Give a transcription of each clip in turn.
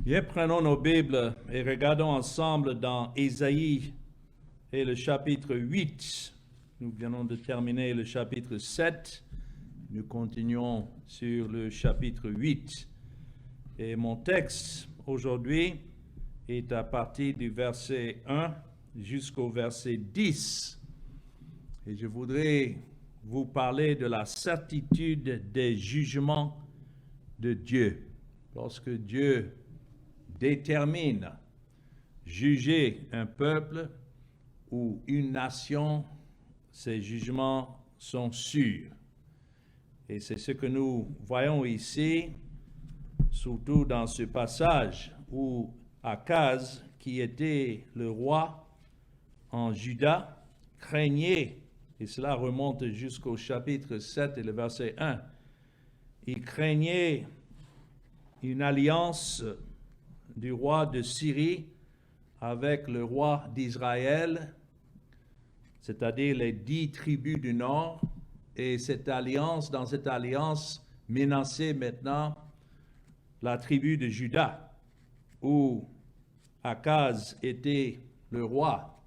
Bien, prenons nos Bibles et regardons ensemble dans Ésaïe et le chapitre 8. Nous venons de terminer le chapitre 7. Nous continuons sur le chapitre 8. Et mon texte aujourd'hui est à partir du verset 1 jusqu'au verset 10. Et je voudrais vous parler de la certitude des jugements de Dieu. Lorsque Dieu détermine juger un peuple ou une nation, ces jugements sont sûrs. Et c'est ce que nous voyons ici, surtout dans ce passage où Akaz, qui était le roi en Juda, craignait, et cela remonte jusqu'au chapitre 7 et le verset 1, il craignait une alliance du roi de Syrie avec le roi d'Israël, c'est-à-dire les 10 tribus du nord, et dans cette alliance menaçait maintenant la tribu de Juda, où Akaz était le roi.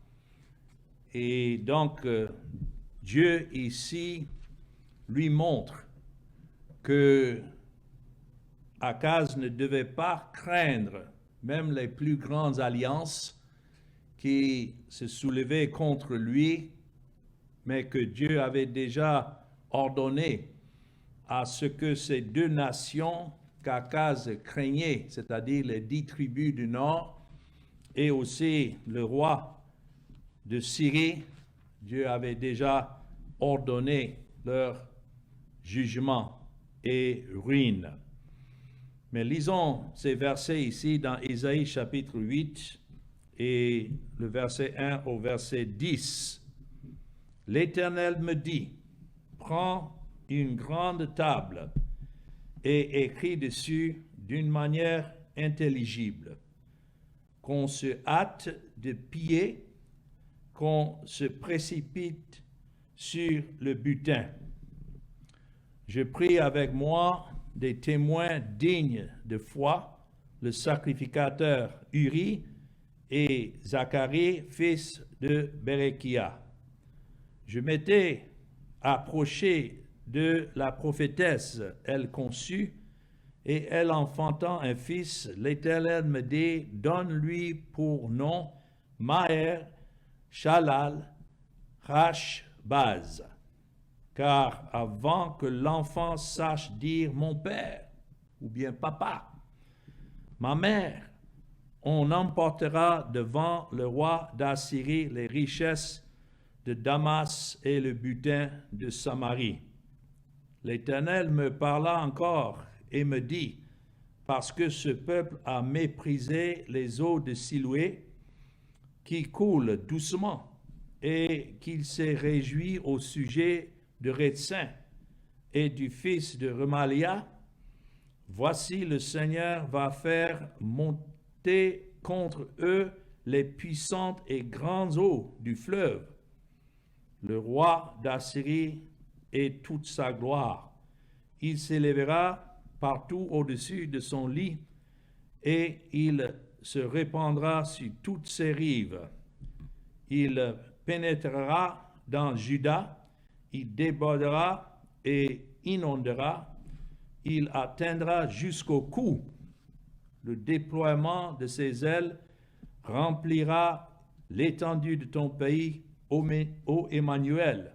Et donc, Dieu ici lui montre que Akaz ne devait pas craindre même les plus grandes alliances qui se soulevaient contre lui, mais que Dieu avait déjà ordonné à ce que ces deux nations qu'Akaz craignait, c'est-à-dire les 10 tribus du nord, et aussi le roi de Syrie, Dieu avait déjà ordonné leur jugement et ruine. Mais lisons ces versets ici dans Ésaïe chapitre 8 et le verset 1 au verset 10. L'Éternel me dit, prends une grande table et écris dessus d'une manière intelligible, qu'on se hâte de piller, qu'on se précipite sur le butin. Je prie avec moi des témoins dignes de foi, le sacrificateur Uri et Zacharie, fils de Berekia. Je m'étais approché de la prophétesse, elle conçut, et elle enfantant un fils, l'Éternel me dit, donne-lui pour nom Maher Shalal Hashbaz. Car avant que l'enfant sache dire mon père ou bien papa, ma mère, on emportera devant le roi d'Assyrie les richesses de Damas et le butin de Samarie. L'Éternel me parla encore et me dit, parce que ce peuple a méprisé les eaux de Siloué qui coulent doucement et qu'il s'est réjoui au sujet de Rétsin et du fils de Remalia, voici le Seigneur va faire monter contre eux les puissantes et grandes eaux du fleuve, le roi d'Assyrie et toute sa gloire. Il s'élèvera partout au-dessus de son lit et il se répandra sur toutes ses rives. Il pénétrera dans Juda, il débordera et inondera, il atteindra jusqu'au cou. Le déploiement de ses ailes remplira l'étendue de ton pays, ô Emmanuel.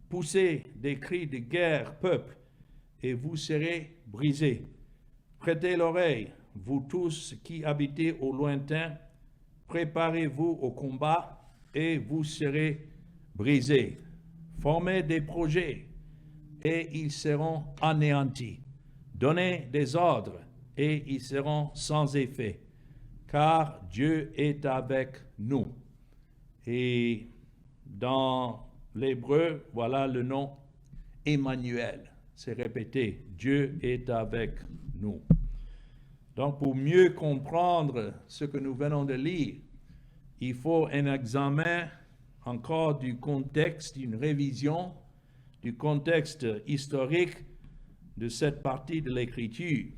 Poussez des cris de guerre, peuple, et vous serez brisés. Prêtez l'oreille, vous tous qui habitez au lointain, préparez-vous au combat et vous serez brisés. Formez des projets et ils seront anéantis. Donnez des ordres et ils seront sans effet, car Dieu est avec nous. Et dans l'hébreu, voilà le nom Emmanuel. C'est répété, Dieu est avec nous. Donc, pour mieux comprendre ce que nous venons de lire, il faut un examen encore du contexte, une révision du contexte historique de cette partie de l'Écriture.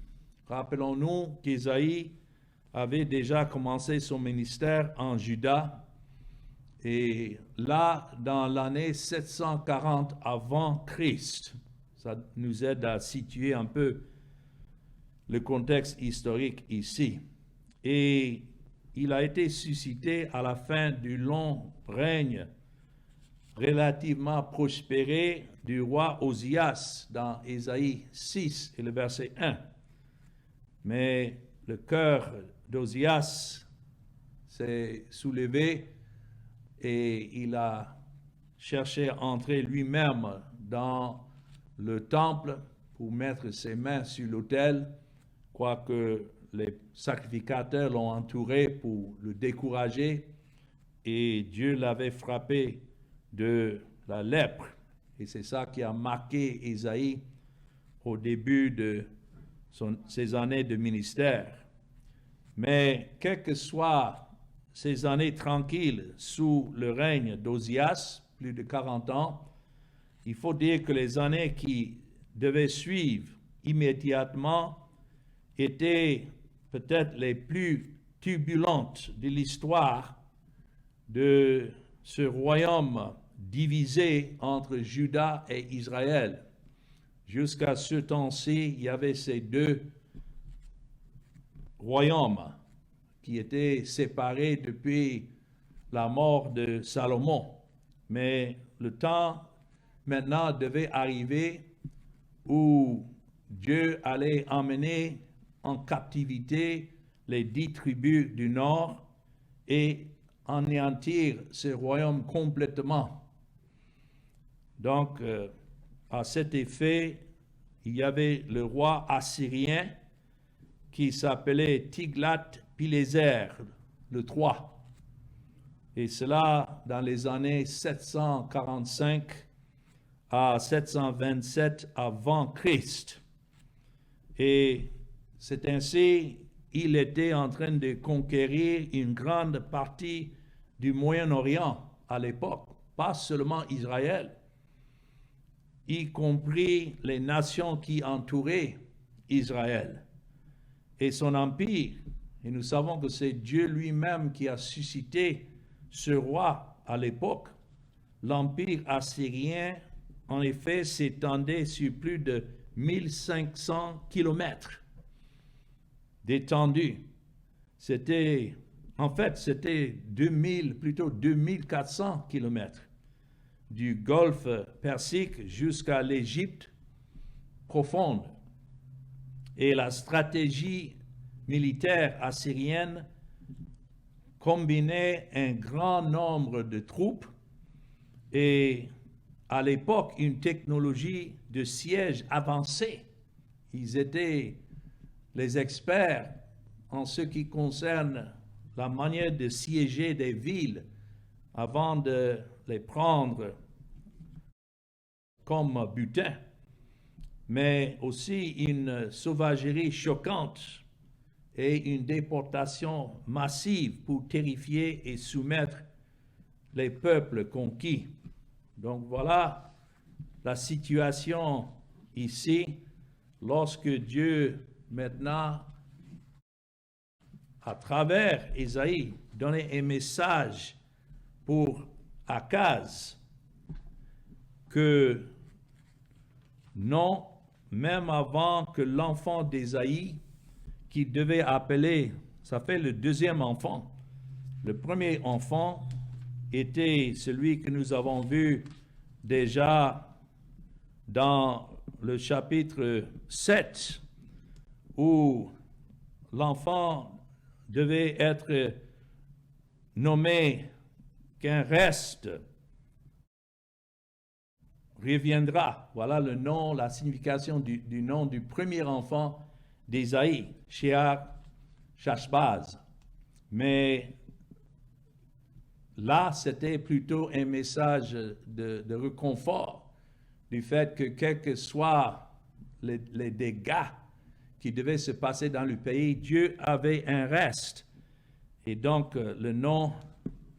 Rappelons-nous qu'Ésaïe avait déjà commencé son ministère en Juda. Et là, dans l'année 740 avant Christ, ça nous aide à situer un peu le contexte historique ici. Et il a été suscité à la fin du long règne relativement prospéré du roi Osias dans Ésaïe 6 et le verset 1. Mais le cœur d'Osias s'est soulevé et il a cherché à entrer lui-même dans le temple pour mettre ses mains sur l'autel, quoique les sacrificateurs l'ont entouré pour le décourager, et Dieu l'avait frappé de la lèpre. Et c'est ça qui a marqué Ésaïe au début de ses années de ministère. Mais quelles que soient ces années tranquilles sous le règne d'Osias, plus de 40 ans, il faut dire que les années qui devaient suivre immédiatement étaient peut-être les plus turbulentes de l'histoire de ce royaume divisé entre Juda et Israël. Jusqu'à ce temps-ci, il y avait ces deux royaumes qui étaient séparés depuis la mort de Salomon. Mais le temps maintenant devait arriver où Dieu allait emmener en captivité les 10 tribus du nord et anéantir ce royaume complètement. Donc, à cet effet, il y avait le roi assyrien qui s'appelait Tiglath-Pileser, le 3. Et cela dans les années 745 à 727 avant Christ. Et c'est ainsi il était en train de conquérir une grande partie du Moyen-Orient à l'époque, pas seulement Israël, y compris les nations qui entouraient Israël et son empire. Et nous savons que c'est Dieu lui-même qui a suscité ce roi à l'époque. L'empire assyrien, en effet, s'étendait sur plus de 1500 kilomètres d'étendue. C'était 2400 kilomètres du golfe Persique jusqu'à l'Égypte profonde. Et la stratégie militaire assyrienne combinait un grand nombre de troupes et à l'époque une technologie de siège avancée. Ils étaient les experts en ce qui concerne la manière de siéger des villes avant de les prendre comme butin, mais aussi une sauvagerie choquante et une déportation massive pour terrifier et soumettre les peuples conquis. Donc voilà la situation ici, lorsque Dieu maintenant, à travers Ésaïe, donnait un message pour Akaz, que non, même avant que l'enfant d'Ésaïe, qui devait appeler, ça fait le deuxième enfant, le premier enfant était celui que nous avons vu déjà dans le chapitre 7, où l'enfant devait être nommé qu'un reste reviendra. Voilà le nom, la signification du nom du premier enfant d'Ésaïe, Shear-Shashbaz. Mais là, c'était plutôt un message de réconfort du fait que quels que soient les dégâts qui devaient se passer dans le pays, Dieu avait un reste. Et donc, le nom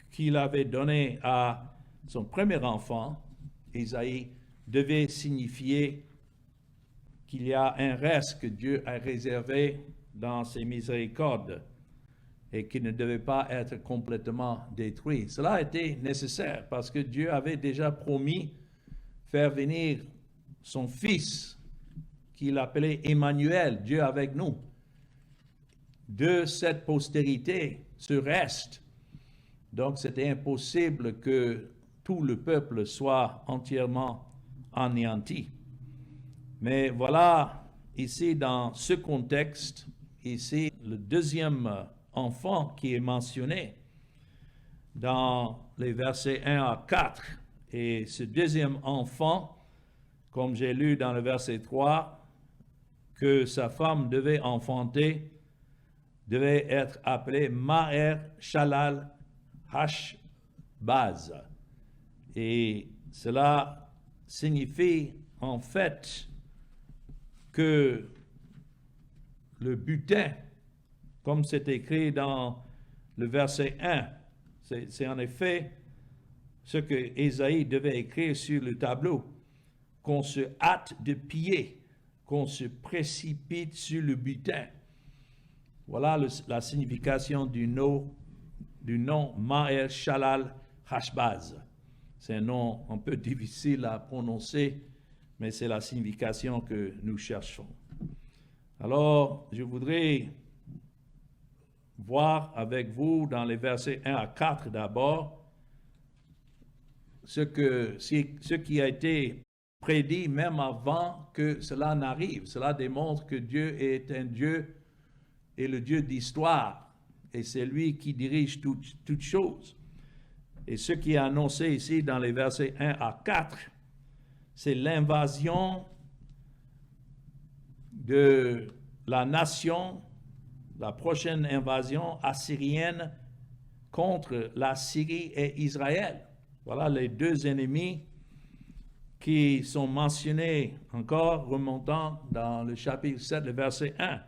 qu'il avait donné à son premier enfant, Ésaïe, devait signifier qu'il y a un reste que Dieu a réservé dans ses miséricordes et qui ne devait pas être complètement détruit. Cela a été nécessaire parce que Dieu avait déjà promis faire venir son Fils, qu'il appelait Emmanuel, Dieu avec nous. De cette postérité, ce reste. Donc c'était impossible que tout le peuple soit entièrement anéanti. Mais voilà, ici dans ce contexte, ici le deuxième enfant qui est mentionné dans les versets 1 à 4. Et ce deuxième enfant, comme j'ai lu dans le verset 3, que sa femme devait enfanter, devait être appelé Maher Shalal Hashbaz. Et cela signifie en fait que le butin, comme c'est écrit dans le verset 1, c'est en effet ce que Ésaïe devait écrire sur le tableau, qu'on se hâte de piller, qu'on se précipite sur le butin. Voilà la signification du nom Maher Shalal Hashbaz. C'est un nom un peu difficile à prononcer, mais c'est la signification que nous cherchons. Alors, je voudrais voir avec vous dans les versets 1 à 4 d'abord ce qui a été prédit même avant que cela n'arrive. Cela démontre que Dieu est un Dieu et le Dieu d'histoire, et c'est lui qui dirige toutes choses. Et ce qui est annoncé ici dans les versets 1 à 4, c'est l'invasion de la nation, la prochaine invasion assyrienne contre la Syrie et Israël. Voilà les deux ennemis qui sont mentionnés encore, remontant dans le chapitre 7, le verset 1.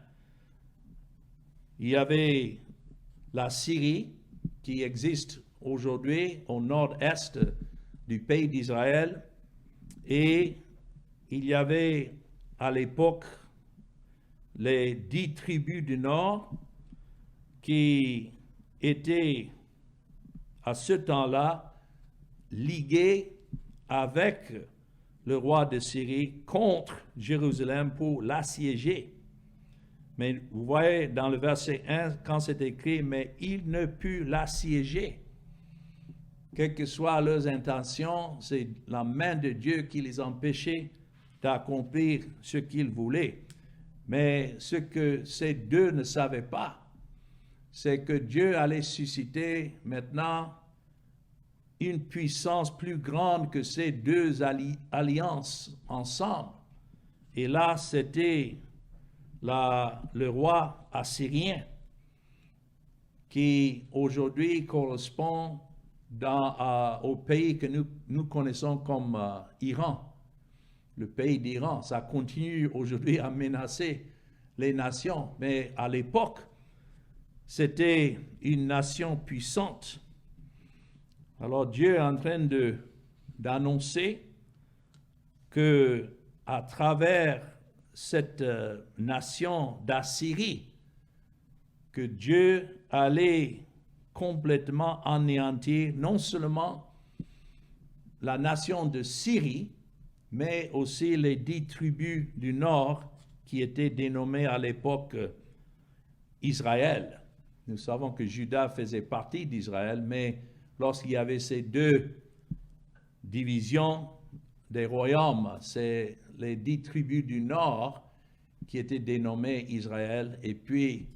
Il y avait la Syrie qui existe aujourd'hui au nord-est du pays d'Israël, et il y avait à l'époque les 10 tribus du nord qui étaient à ce temps-là liguées avec le roi de Syrie contre Jérusalem pour l'assiéger. Mais vous voyez dans le verset 1, quand c'est écrit, mais il ne put l'assiéger. Quelles que soient leurs intentions, c'est la main de Dieu qui les empêchait d'accomplir ce qu'ils voulaient. Mais ce que ces deux ne savaient pas, c'est que Dieu allait susciter maintenant une puissance plus grande que ces deux alliances ensemble. Et là, c'était le roi assyrien qui aujourd'hui correspond au pays que nous connaissons comme Iran. Le pays d'Iran, ça continue aujourd'hui à menacer les nations, mais à l'époque, c'était une nation puissante. Alors Dieu est en train d'annoncer que à travers cette nation d'Assyrie, que Dieu allait complètement anéantir non seulement la nation de Syrie, mais aussi les 10 tribus du nord qui étaient dénommées à l'époque Israël. Nous savons que Juda faisait partie d'Israël, mais lorsqu'il y avait ces deux divisions des royaumes, c'est les 10 tribus du nord qui étaient dénommées Israël, et puis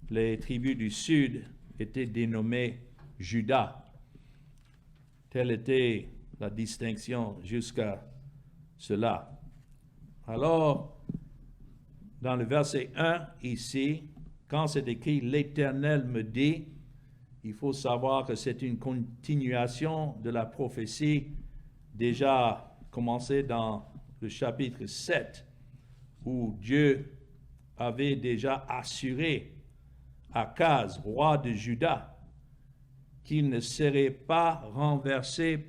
les tribus du sud étaient dénommées Juda. Telle était la distinction jusqu'à cela. Alors, dans le verset 1 ici, quand c'est écrit « L'Éternel me dit », il faut savoir que c'est une continuation de la prophétie déjà commencée dans le chapitre 7, où Dieu avait déjà assuré Akaz, roi de Juda, qu'il ne serait pas renversé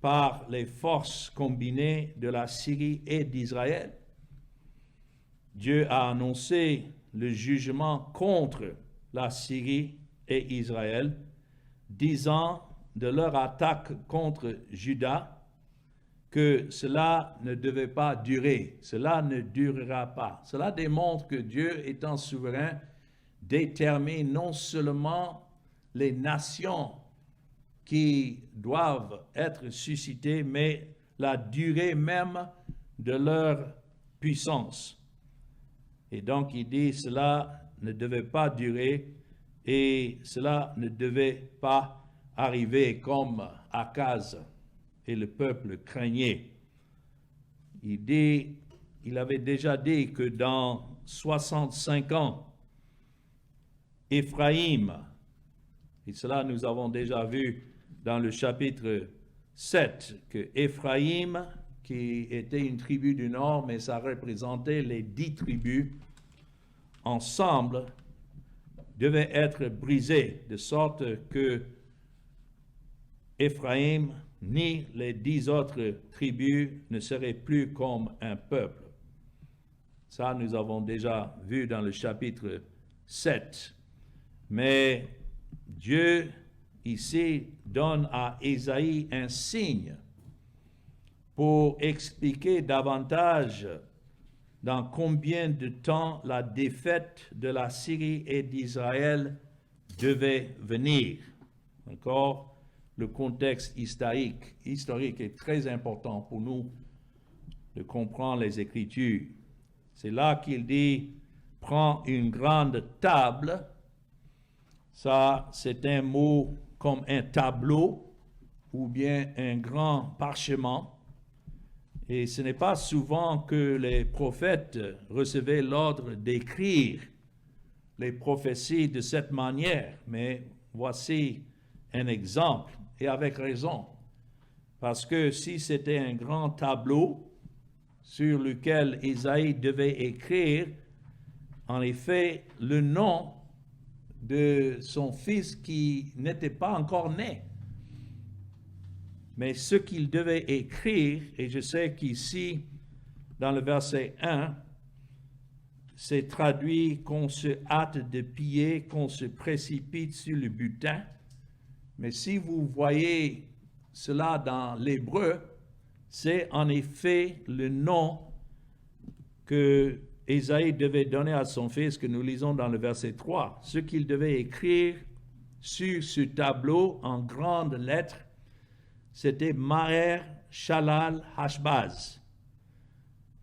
par les forces combinées de la Syrie et d'Israël. Dieu a annoncé le jugement contre la Syrie et Israël, disant de leur attaque contre Juda que cela ne devait pas durer, cela ne durera pas. Cela démontre que Dieu, étant souverain, détermine non seulement les nations qui doivent être suscitées, mais la durée même de leur puissance. Et donc il dit cela ne devait pas durer et cela ne devait pas arriver comme Akaz et le peuple craignait. Il avait déjà dit que dans 65 ans, Éphraïm, et cela nous avons déjà vu dans le chapitre 7, que Éphraïm, qui était une tribu du nord, mais ça représentait les 10 tribus, ensemble, devait être brisé, de sorte que Éphraïm ni les 10 autres tribus ne seraient plus comme un peuple. Ça, nous avons déjà vu dans le chapitre 7. Mais Dieu, ici, donne à Ésaïe un signe pour expliquer davantage dans combien de temps la défaite de la Syrie et d'Israël devait venir. Encore, le contexte historique est très important pour nous de comprendre les Écritures. C'est là qu'il dit, prends une grande table. Ça, c'est un mot comme un tableau ou bien un grand parchemin. Et ce n'est pas souvent que les prophètes recevaient l'ordre d'écrire les prophéties de cette manière, mais voici un exemple, et avec raison. Parce que si c'était un grand tableau sur lequel Ésaïe devait écrire, en effet, le nom de son fils qui n'était pas encore né. Mais ce qu'il devait écrire, et je sais qu'ici, dans le verset 1, c'est traduit qu'on se hâte de piller, qu'on se précipite sur le butin. Mais si vous voyez cela dans l'hébreu, c'est en effet le nom que Ésaïe devait donner à son fils, que nous lisons dans le verset 3. Ce qu'il devait écrire sur ce tableau en grandes lettres, c'était Maher Shalal Hashbaz,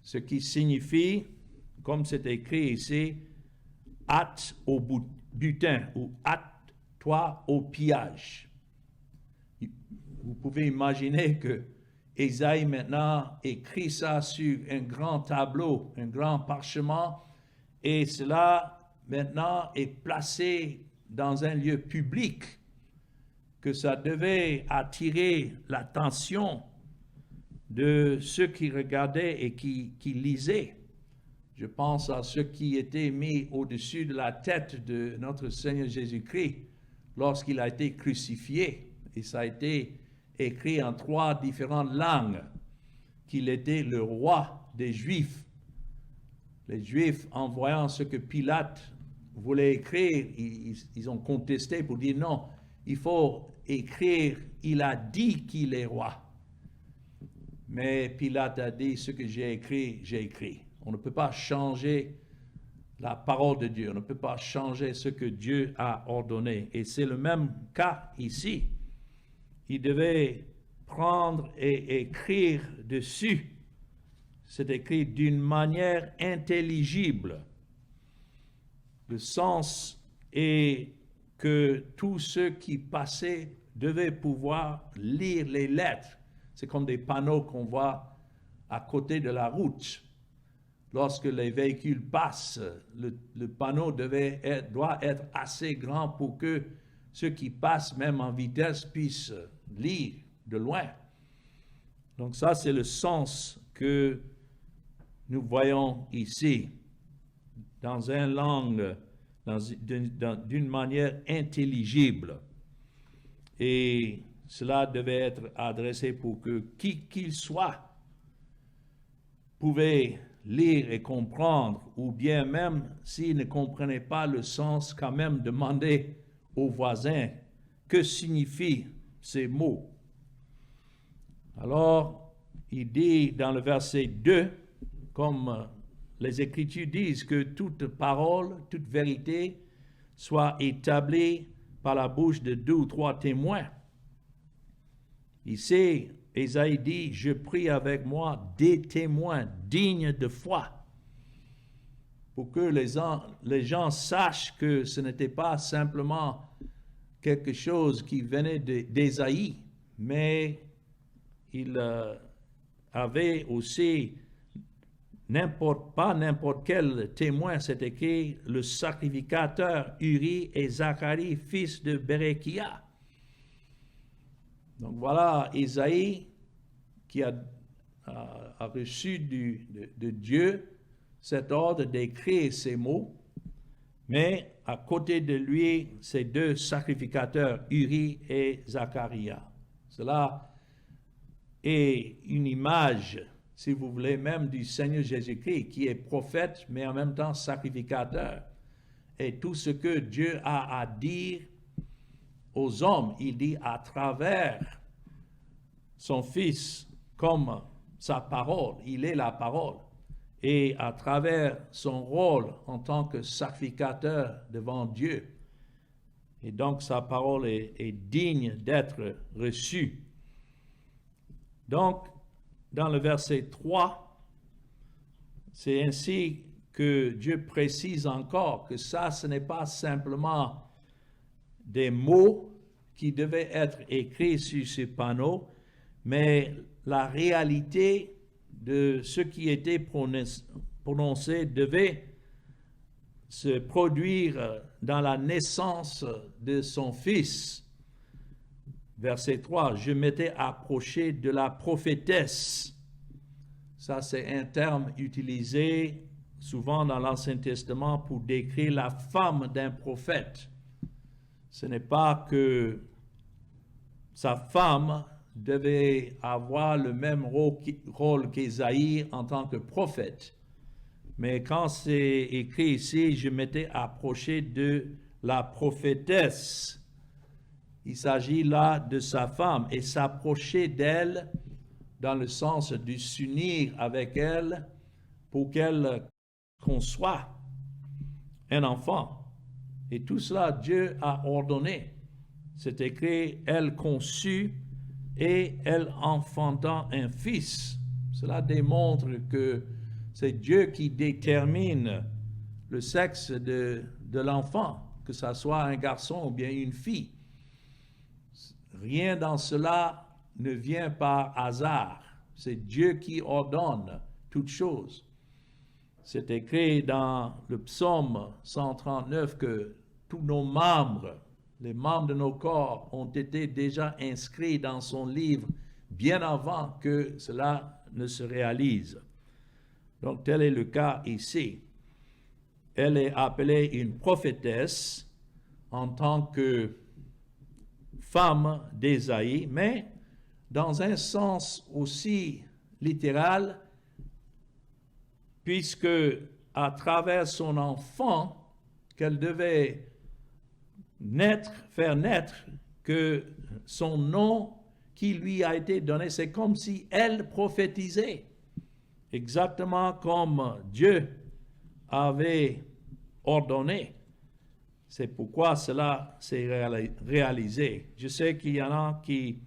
ce qui signifie, comme c'est écrit ici, hâte au butin ou hâte-toi au pillage. Vous pouvez imaginer que Ésaïe maintenant écrit ça sur un grand tableau, un grand parchemin, et cela maintenant est placé dans un lieu public, que ça devait attirer l'attention de ceux qui regardaient et qui lisaient. Je pense à ce qui était mis au-dessus de la tête de notre Seigneur Jésus-Christ lorsqu'il a été crucifié. Et ça a été écrit en 3 différentes langues, qu'il était le roi des Juifs. Les Juifs, en voyant ce que Pilate voulait écrire, ils ont contesté pour dire non, il faut écrire, il a dit qu'il est roi. Mais Pilate a dit, ce que j'ai écrit, j'ai écrit. On ne peut pas changer la parole de Dieu, on ne peut pas changer ce que Dieu a ordonné. Et c'est le même cas ici. Il devait prendre et écrire dessus. C'est écrit d'une manière intelligible. Le sens est que tous ceux qui passaient devaient pouvoir lire les lettres. C'est comme des panneaux qu'on voit à côté de la route. Lorsque les véhicules passent, le panneau doit être assez grand pour que ceux qui passent, même en vitesse, puissent lire de loin. Donc ça, c'est le sens que nous voyons ici, dans une langue, d'une manière intelligible. Et cela devait être adressé pour que qui qu'il soit pouvait lire et comprendre, ou bien même s'il ne comprenait pas le sens, quand même demander aux voisins que signifient ces mots. Alors, il dit dans le verset 2, comme les Écritures disent, que toute parole, toute vérité soit établie par la bouche de 2 ou 3 témoins. Ici, Ésaïe dit, je prie avec moi des témoins dignes de foi, pour que les gens sachent que ce n'était pas simplement quelque chose qui venait d'Ésaïe, mais il avait aussi pas n'importe quel témoin, c'est écrit le sacrificateur Uri et Zacharie, fils de Berekia. Donc voilà Ésaïe qui a reçu de Dieu cet ordre d'écrire ces mots, mais à côté de lui, ces 2 sacrificateurs, Uri et Zacharia. Cela est une image, si vous voulez, même du Seigneur Jésus-Christ, qui est prophète, mais en même temps sacrificateur. Et tout ce que Dieu a à dire aux hommes, il dit à travers son Fils, comme sa parole, il est la parole. Et à travers son rôle en tant que sacrificateur devant Dieu. Et donc sa parole est digne d'être reçue. Donc, dans le verset 3, c'est ainsi que Dieu précise encore que ça, ce n'est pas simplement des mots qui devaient être écrits sur ce panneau, mais la réalité de ce qui était prononcé devait se produire dans la naissance de son fils. Verset 3, je m'étais approché de la prophétesse. Ça, c'est un terme utilisé souvent dans l'Ancien Testament pour décrire la femme d'un prophète. Ce n'est pas que sa femme devait avoir le même rôle qu'Ésaïe en tant que prophète. Mais quand c'est écrit ici, je m'étais approché de la prophétesse. Il s'agit là de sa femme et s'approcher d'elle dans le sens de s'unir avec elle pour qu'elle conçoive un enfant. Et tout cela, Dieu a ordonné. C'est écrit, elle conçut et elle enfantant un fils. Cela démontre que c'est Dieu qui détermine le sexe de l'enfant, que ce soit un garçon ou bien une fille. Rien dans cela ne vient par hasard. C'est Dieu qui ordonne toutes choses. C'est écrit dans le psaume 139 que tous nos membres, les membres de nos corps, ont été déjà inscrits dans son livre bien avant que cela ne se réalise. Donc tel est le cas ici. Elle est appelée une prophétesse en tant que femme d'Ésaïe, mais dans un sens aussi littéral, puisque à travers son enfant qu'elle devait faire naître, que son nom qui lui a été donné, c'est comme si elle prophétisait, exactement comme Dieu avait ordonné. C'est pourquoi cela s'est réalisé. Je sais qu'il y en a qui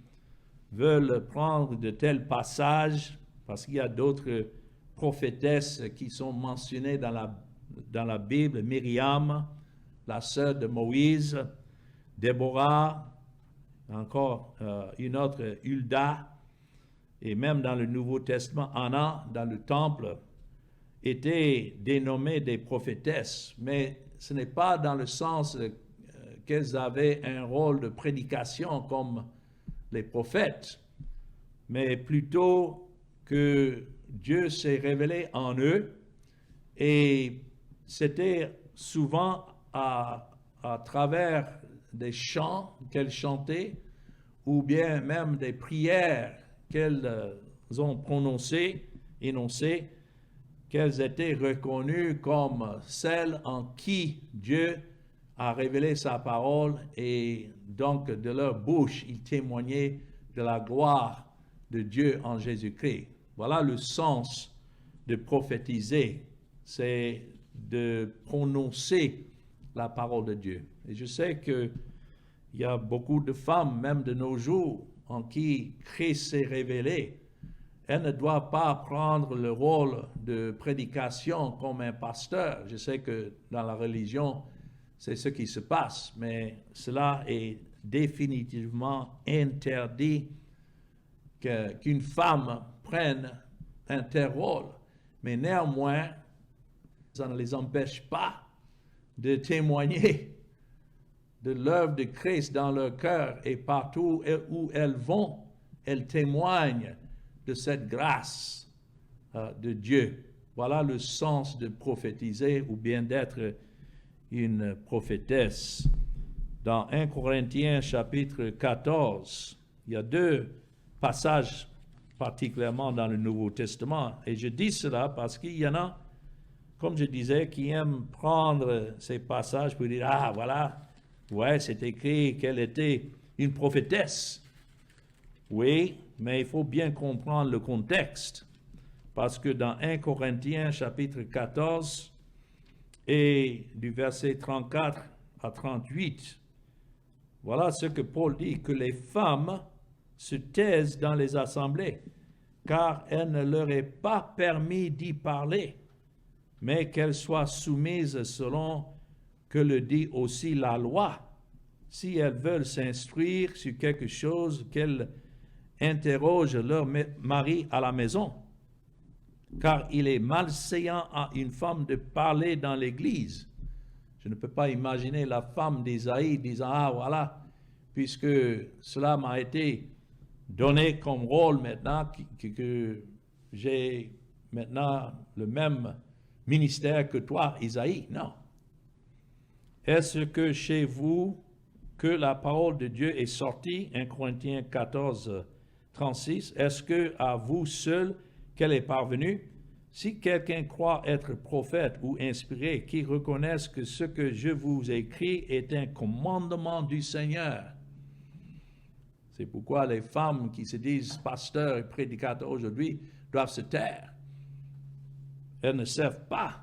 veulent prendre de tels passages, parce qu'il y a d'autres prophétesses qui sont mentionnées dans la Bible, Myriam, la sœur de Moïse, Déborah, encore une autre, Hulda, et même dans le Nouveau Testament, Anna, dans le temple, étaient dénommées des prophétesses, mais ce n'est pas dans le sens qu'elles avaient un rôle de prédication comme les prophètes, mais plutôt que Dieu s'est révélé en eux, et c'était souvent à travers des chants qu'elles chantaient, ou bien même des prières qu'elles ont prononcées, énoncées, qu'elles étaient reconnues comme celles en qui Dieu a révélé sa parole et donc de leur bouche, ils témoignaient de la gloire de Dieu en Jésus-Christ. Voilà le sens de prophétiser, c'est de prononcer la parole de Dieu. Et je sais qu'il y a beaucoup de femmes, même de nos jours, en qui Christ s'est révélé. Elle ne doit pas prendre le rôle de prédication comme un pasteur. Je sais que dans la religion, c'est ce qui se passe, mais cela est définitivement interdit qu'une femme prenne un tel rôle. Mais néanmoins, ça ne les empêche pas de témoigner de l'œuvre de Christ dans leur cœur et partout où elles vont, elles témoignent de cette grâce de Dieu. Voilà le sens de prophétiser ou bien d'être une prophétesse. Dans 1 Corinthiens chapitre 14, il y a deux passages particulièrement dans le Nouveau Testament. Et je dis cela parce qu'il y en a, comme je disais, qui aiment prendre ces passages pour dire, ah voilà, ouais, c'est écrit qu'elle était une prophétesse. Oui, mais il faut bien comprendre le contexte. Parce que dans 1 Corinthiens chapitre 14 et du verset 34 à 38, voilà ce que Paul dit, que les femmes se taisent dans les assemblées, car elle ne leur est pas permis d'y parler, mais qu'elles soient soumises selon que le dit aussi la loi. Si elles veulent s'instruire sur quelque chose, qu'elles interrogent leur mari à la maison, car il est malséant à une femme de parler dans l'église. Je ne peux pas imaginer la femme d'Ésaïe disant, ah voilà, puisque cela m'a été donné comme rôle maintenant, que j'ai maintenant le même ministère que toi, Isaïe. Non. Est-ce que chez vous, que la parole de Dieu est sortie, 1 Corinthiens 14, 36, est-ce que à vous seul qu'elle est parvenue? Si quelqu'un croit être prophète ou inspiré, qui reconnaisse que ce que je vous écris est un commandement du Seigneur. C'est pourquoi les femmes qui se disent pasteurs et prédicateurs aujourd'hui doivent se taire. Elles ne servent pas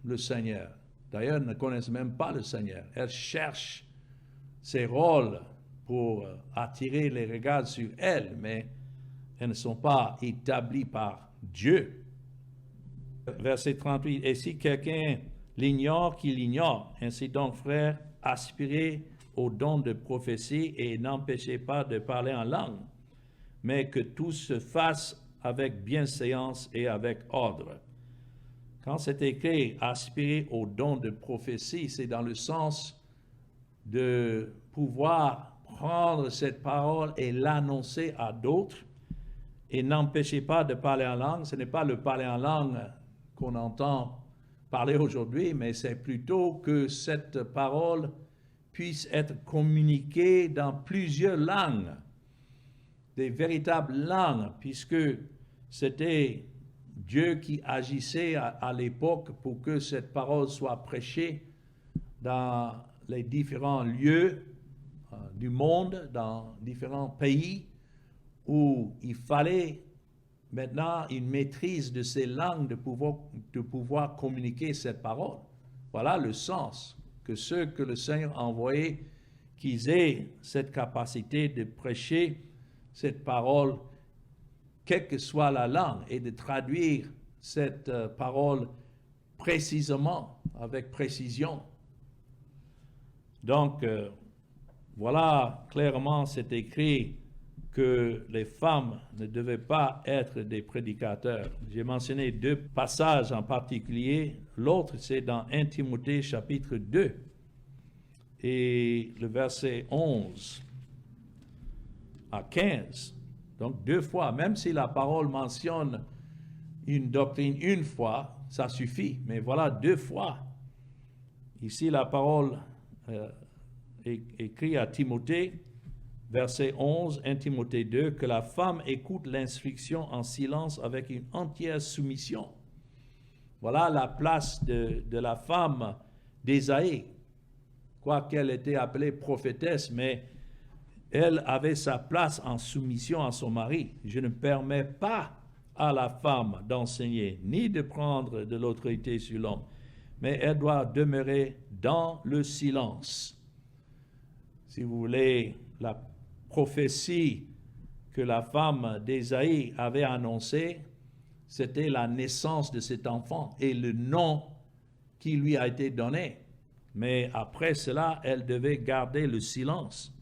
le Seigneur. D'ailleurs, elles ne connaissent même pas le Seigneur. Elles cherchent ces rôles pour attirer les regards sur elles, mais elles ne sont pas établies par Dieu. Verset 38, et si quelqu'un l'ignore, qu'il l'ignore. Ainsi donc, frères, aspirez au don de prophétie et n'empêchez pas de parler en langue, mais que tout se fasse avec bienséance et avec ordre. Quand c'est écrit aspirer au don de prophétie, c'est dans le sens de pouvoir prendre cette parole et l'annoncer à d'autres et n'empêchez pas de parler en langue. Ce n'est pas le parler en langue qu'on entend parler aujourd'hui, mais c'est plutôt que cette parole puisse être communiquée dans plusieurs langues, des véritables langues, puisque c'était Dieu qui agissait à l'époque pour que cette parole soit prêchée dans les différents lieux du monde, dans différents pays, où il fallait maintenant une maîtrise de ces langues de pouvoir communiquer cette parole. Voilà le sens que ceux que le Seigneur a envoyés, qu'ils aient cette capacité de prêcher cette parole, quelle que soit la langue, et de traduire cette parole précisément, avec précision. Donc, voilà, clairement, c'est écrit que les femmes ne devaient pas être des prédicateurs. J'ai mentionné deux passages en particulier. L'autre, c'est dans 1 Timothée chapitre 2 et le verset 11 à 15. Donc, deux fois, même si la parole mentionne une doctrine une fois, ça suffit. Mais voilà, deux fois. Ici, la parole est écrite à Timothée, verset 11, 1 Timothée 2, que la femme écoute l'instruction en silence avec une entière soumission. Voilà la place de la femme d'Ésaïe. quoiqu'elle était appelée prophétesse, mais elle avait sa place en soumission à son mari. Je ne permets pas à la femme d'enseigner, ni de prendre de l'autorité sur l'homme, mais elle doit demeurer dans le silence. Si vous voulez, la prophétie que la femme d'Ésaïe avait annoncée, c'était la naissance de cet enfant et le nom qui lui a été donné. Mais après cela, elle devait garder le silence.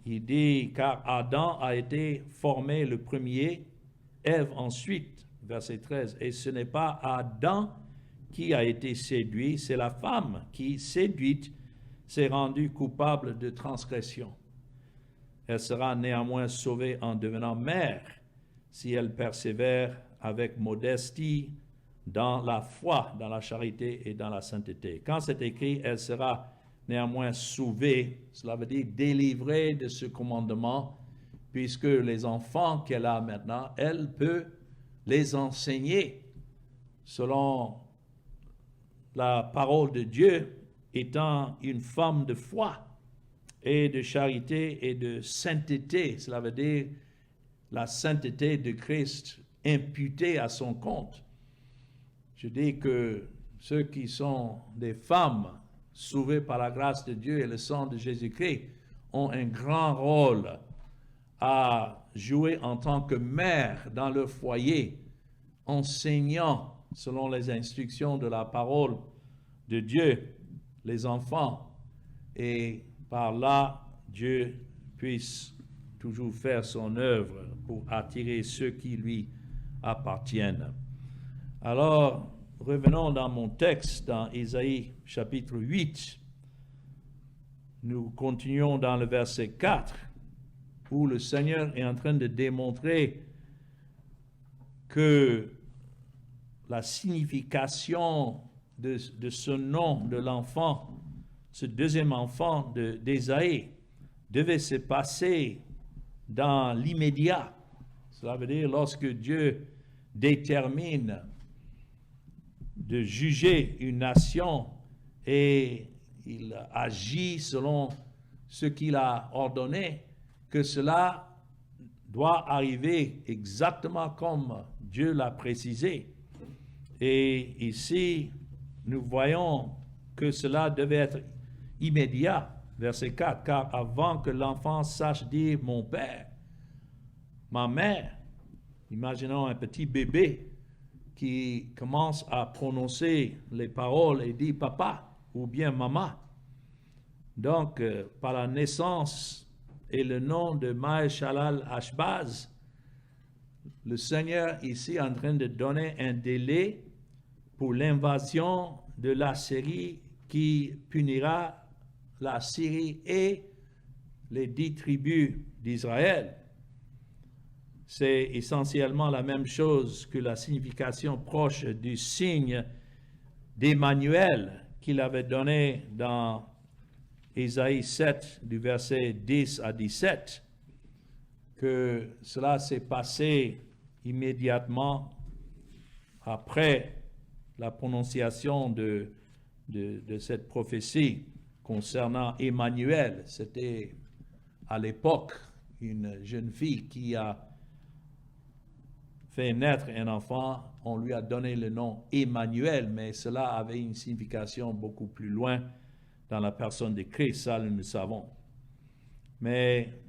Il dit, car Adam a été formé le premier, Ève ensuite, verset 13, et ce n'est pas Adam qui a été séduit, c'est la femme qui, séduite, s'est rendue coupable de transgression. Elle sera néanmoins sauvée en devenant mère si elle persévère avec modestie dans la foi, dans la charité et dans la sainteté. Quand c'est écrit, elle sera néanmoins sauvée, cela veut dire délivrée de ce commandement, puisque les enfants qu'elle a maintenant, elle peut les enseigner selon la parole de Dieu, étant une femme de foi et de charité et de sainteté. Cela veut dire la sainteté de Christ imputée à son compte. Je dis que ceux qui sont des femmes sauvées par la grâce de Dieu et le sang de Jésus-Christ ont un grand rôle à jouer en tant que mères dans leur foyer, enseignant selon les instructions de la parole de Dieu, les enfants, et par là, Dieu puisse toujours faire son œuvre pour attirer ceux qui lui appartiennent. Alors, revenons dans mon texte, dans Ésaïe chapitre 8. Nous continuons dans le verset 4, où le Seigneur est en train de démontrer que la signification de ce nom de l'enfant, ce deuxième enfant d'Ésaïe, devait se passer dans l'immédiat. Cela veut dire lorsque Dieu détermine de juger une nation et il agit selon ce qu'il a ordonné, que cela doit arriver exactement comme Dieu l'a précisé. Et ici, nous voyons que cela devait être immédiat. Verset 4, car avant que l'enfant sache dire mon père, ma mère, imaginons un petit bébé qui commence à prononcer les paroles et dit papa ou bien maman. Donc, par la naissance et le nom de Maher-Shalal-Hash-Baz, le Seigneur ici est en train de donner un délai pour l'invasion de l'Assyrie qui punira la Syrie et les 10 tribus d'Israël. C'est essentiellement la même chose que la signification proche du signe d'Emmanuel qu'il avait donné dans Ésaïe 7, du verset 10 à 17, que cela s'est passé immédiatement après la prononciation de cette prophétie concernant Emmanuel. C'était à l'époque une jeune fille qui a fait naître un enfant, on lui a donné le nom Emmanuel, mais cela avait une signification beaucoup plus loin dans la personne de Christ, ça nous le savons. Mais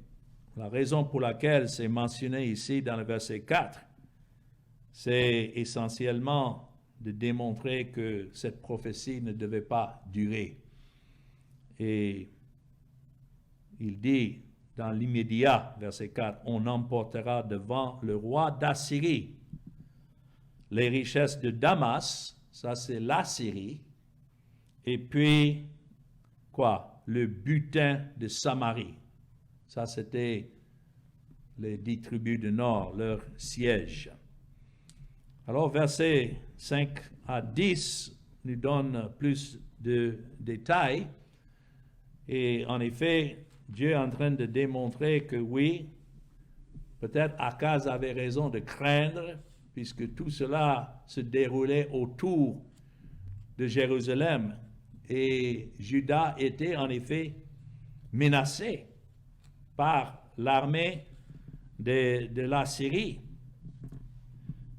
la raison pour laquelle c'est mentionné ici dans le verset 4, c'est essentiellement de démontrer que cette prophétie ne devait pas durer. Et il dit dans l'immédiat, verset 4, on emportera devant le roi d'Assyrie les richesses de Damas, ça c'est l'Assyrie, et puis quoi? Le butin de Samarie. Ça c'était les 10 tribus du nord, leur siège. Alors versets 5 à 10 nous donnent plus de détails. Et en effet, Dieu est en train de démontrer que oui, peut-être Akaz avait raison de craindre, puisque tout cela se déroulait autour de Jérusalem. et Juda était en effet menacé par l'armée de la Syrie.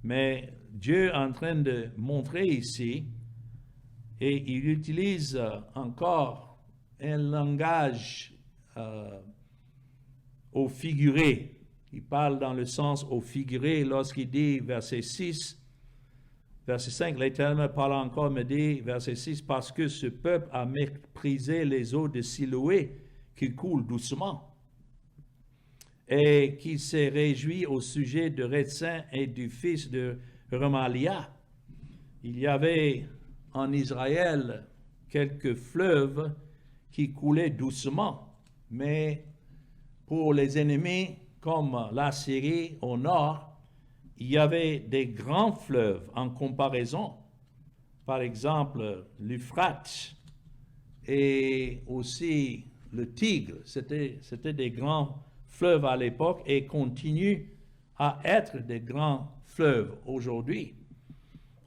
Mais Dieu est en train de montrer ici, et il utilise encore un langage au figuré. Il parle dans le sens au figuré lorsqu'il dit, verset 6, verset 5, l'Éternel parle encore, me dit, verset 6, parce que ce peuple a méprisé les eaux de Siloé qui coulent doucement, et qui s'est réjoui au sujet de Rétzin et du fils de Remalia. Il y avait en Israël quelques fleuves qui coulaient doucement, mais pour les ennemis comme la Syrie au nord, il y avait des grands fleuves en comparaison. Par exemple, l'Euphrate et aussi le Tigre, c'était des grands fleuves à l'époque et continuent à être des grands fleuves aujourd'hui.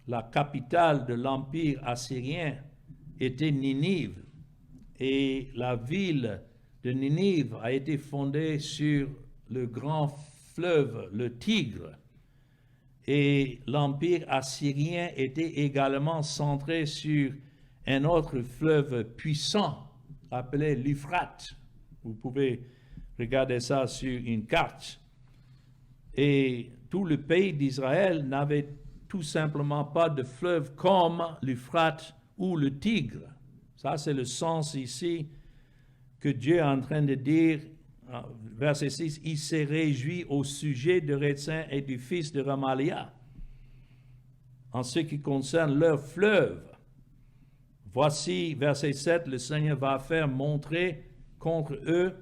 La capitale de l'Empire assyrien était Ninive, et la ville de Ninive a été fondée sur le grand fleuve, le Tigre. Et l'Empire assyrien était également centré sur un autre fleuve puissant appelé l'Euphrate. Vous pouvez regarder ça sur une carte. Et tout le pays d'Israël n'avait tout simplement pas de fleuve comme l'Euphrate ou le Tigre. Ça, c'est le sens ici que Dieu est en train de dire, verset 6, « Il s'est réjoui au sujet de Rétzin et du fils de Remalia, en ce qui concerne leur fleuve. Voici, verset 7, le Seigneur va faire montrer contre eux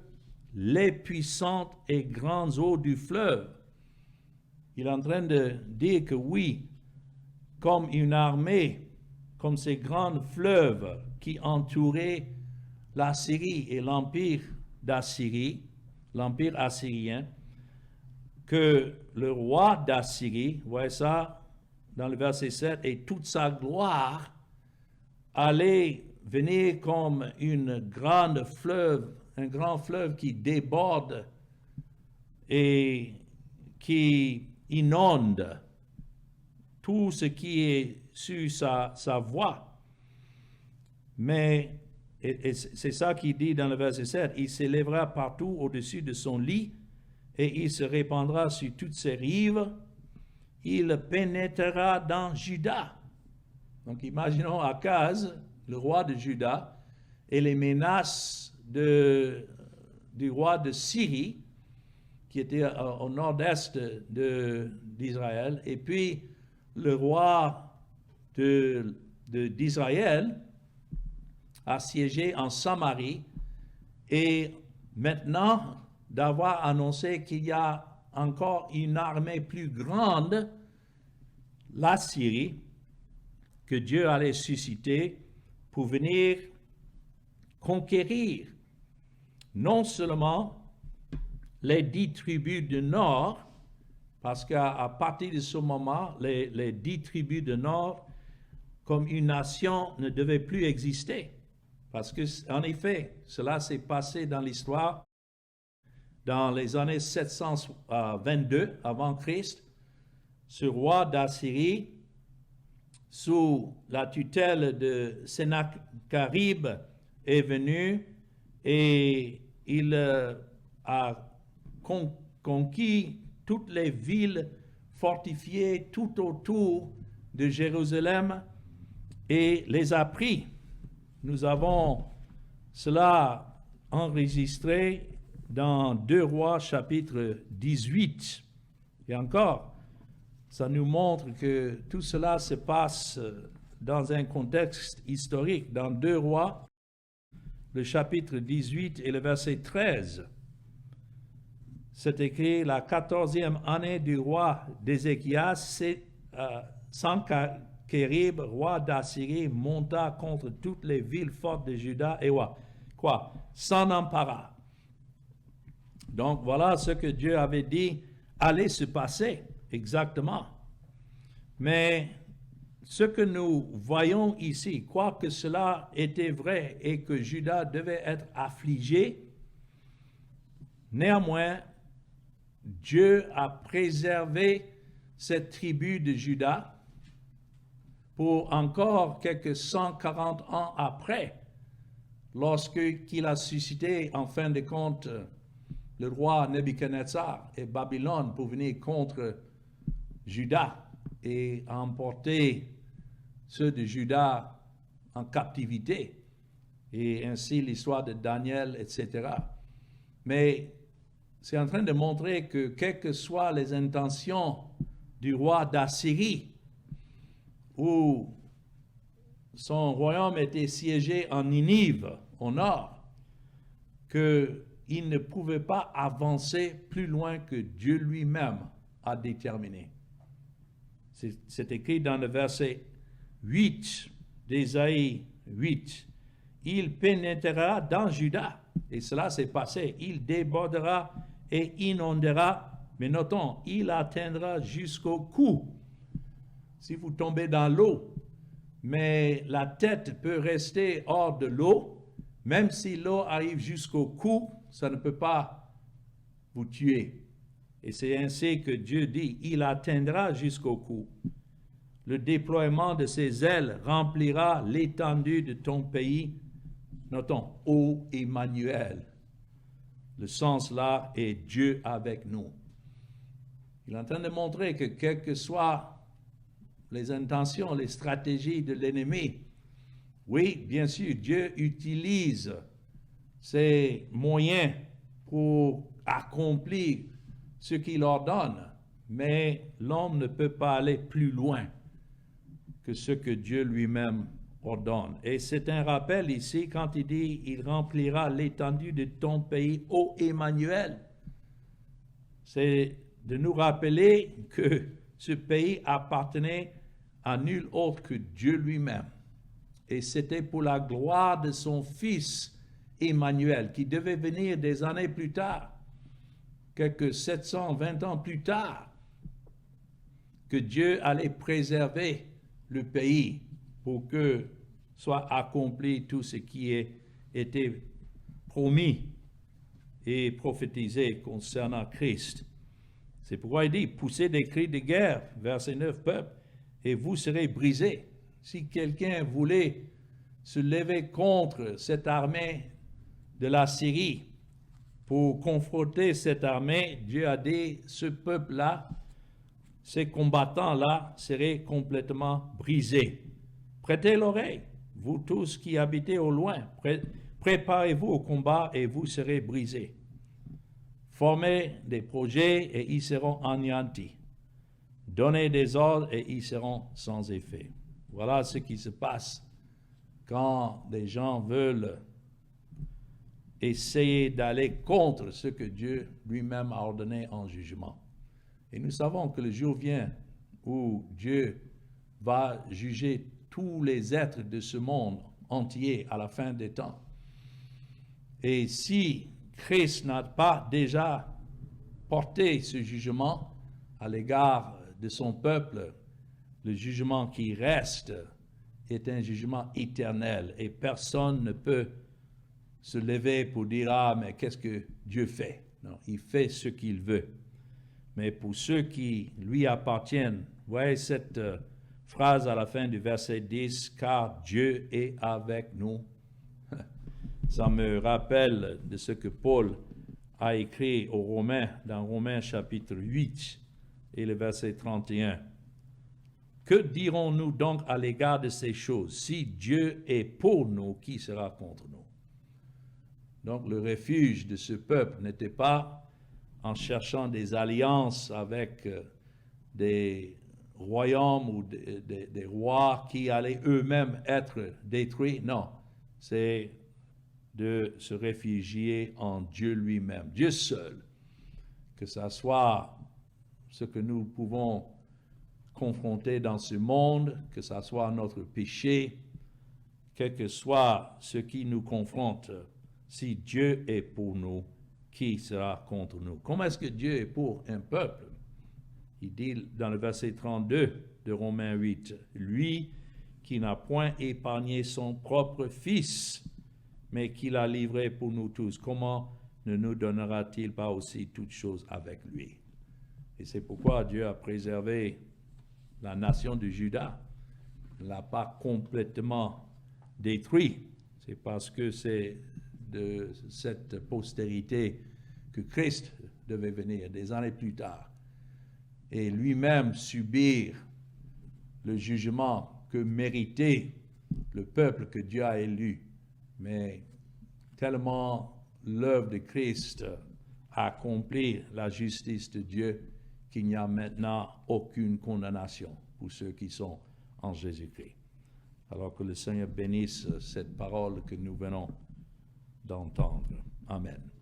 les puissantes et grandes eaux du fleuve. » Il est en train de dire que oui, comme une armée, comme ces grands fleuves qui entouraient la Syrie et l'empire d'Assyrie, l'empire assyrien, que le roi d'Assyrie, vous voyez ça dans le verset 7, et toute sa gloire allait venir comme un grand fleuve qui déborde et qui inonde tout ce qui est sur sa voie. Mais et c'est ça qu'il dit dans le verset 7, « Il s'élèvera partout au-dessus de son lit, et il se répandra sur toutes ses rives. Il pénétrera dans Juda. » Donc imaginons Akaz, le roi de Juda, et les menaces du roi de Syrie, qui était au nord-est d'Israël, et puis le roi d'Israël assiégé en Samarie, et maintenant d'avoir annoncé qu'il y a encore une armée plus grande, la Syrie, que Dieu allait susciter pour venir conquérir non seulement les 10 tribus du nord, parce qu'à partir de ce moment, les 10 tribus du nord, comme une nation, ne devaient plus exister. Parce que, en effet, cela s'est passé dans l'histoire dans les années 722 avant Christ. Ce roi d'Assyrie, sous la tutelle de Sennacherib, est venu et il a conquis toutes les villes fortifiées tout autour de Jérusalem et les a pris. Nous avons cela enregistré dans 2 Rois chapitre 18. Et encore, ça nous montre que tout cela se passe dans un contexte historique. Dans 2 Rois, le chapitre 18 et le verset 13, c'est écrit, la 14e année du roi d'Ézéchias, Sennacherib, roi d'Assyrie, monta contre toutes les villes fortes de Juda et s'en empara. Donc voilà ce que Dieu avait dit allait se passer exactement. Mais ce que nous voyons ici, quoique cela était vrai et que Juda devait être affligé, néanmoins, Dieu a préservé cette tribu de Juda pour encore quelques 140 ans après, lorsqu'il a suscité, en fin de compte, le roi Nebuchadnezzar et Babylone pour venir contre Juda et emporter ceux de Juda en captivité, et ainsi l'histoire de Daniel, etc. Mais c'est en train de montrer que quelles que soient les intentions du roi d'Assyrie, où son royaume était siégé en Ninive, au nord, qu'il ne pouvait pas avancer plus loin que Dieu lui-même a déterminé. C'est écrit dans le verset 8 d'Ésaïe 8. Il pénétrera dans Juda, et cela s'est passé. Il débordera et inondera, mais notons, il atteindra jusqu'au cou. Si vous tombez dans l'eau, mais la tête peut rester hors de l'eau, même si l'eau arrive jusqu'au cou, ça ne peut pas vous tuer. Et c'est ainsi que Dieu dit, il atteindra jusqu'au cou. Le déploiement de ses ailes remplira l'étendue de ton pays. Notons, ô Emmanuel. Le sens là est Dieu avec nous. Il est en train de montrer que quelles que soient les intentions, les stratégies de l'ennemi, oui, bien sûr, Dieu utilise ses moyens pour accomplir ce qu'il ordonne, mais l'homme ne peut pas aller plus loin que ce que Dieu lui-même ordonne. Et c'est un rappel ici quand il dit « Il remplira l'étendue de ton pays, ô Emmanuel ». C'est de nous rappeler que ce pays appartenait à nul autre que Dieu lui-même. Et c'était pour la gloire de son fils Emmanuel, qui devait venir des années plus tard, quelques 720 ans plus tard, que Dieu allait préserver le pays pour que soit accompli tout ce qui était promis et prophétisé concernant Christ. C'est pourquoi il dit, poussez des cris de guerre, verset 9, peuple, et vous serez brisés. Si quelqu'un voulait se lever contre cette armée de la Syrie pour confronter cette armée, Dieu a dit, ce peuple-là, ces combattants-là seraient complètement brisés. Prêtez l'oreille, vous tous qui habitez au loin, préparez-vous au combat et vous serez brisés. Formez des projets et ils seront anéantis. Donnez des ordres et ils seront sans effet. Voilà ce qui se passe quand les gens veulent essayer d'aller contre ce que Dieu lui-même a ordonné en jugement. Et nous savons que le jour vient où Dieu va juger tous les êtres de ce monde entier à la fin des temps. Et si Christ n'a pas déjà porté ce jugement à l'égard de son peuple, le jugement qui reste est un jugement éternel et personne ne peut se lever pour dire « Ah, mais qu'est-ce que Dieu fait ?» Non, il fait ce qu'il veut. Mais pour ceux qui lui appartiennent, voyez cette phrase à la fin du verset 10, « Car Dieu est avec nous ». Ça me rappelle de ce que Paul a écrit aux Romains, dans Romains chapitre 8 et le verset 31. Que dirons-nous donc à l'égard de ces choses? Si Dieu est pour nous, qui sera contre nous? Donc le refuge de ce peuple n'était pas en cherchant des alliances avec des royaumes ou des rois qui allaient eux-mêmes être détruits. Non, c'est de se réfugier en Dieu lui-même, Dieu seul. Que ça soit ce que nous pouvons confronter dans ce monde, que ça soit notre péché, quel que soit ce qui nous confronte, si Dieu est pour nous, qui sera contre nous? Comment est-ce que Dieu est pour un peuple? Il dit dans le verset 32 de Romains 8, « Lui qui n'a point épargné son propre Fils, mais qui l'a livré pour nous tous, comment ne nous donnera-t-il pas aussi toutes choses avec lui? » Et c'est pourquoi Dieu a préservé la nation de Juda. Il ne l'a pas complètement détruit. C'est parce que c'est de cette postérité que Christ devait venir des années plus tard et lui-même subir le jugement que méritait le peuple que Dieu a élu. Mais tellement l'œuvre de Christ a accompli la justice de Dieu qu'il n'y a maintenant aucune condamnation pour ceux qui sont en Jésus-Christ. Alors que le Seigneur bénisse cette parole que nous venons d'entendre. Amen.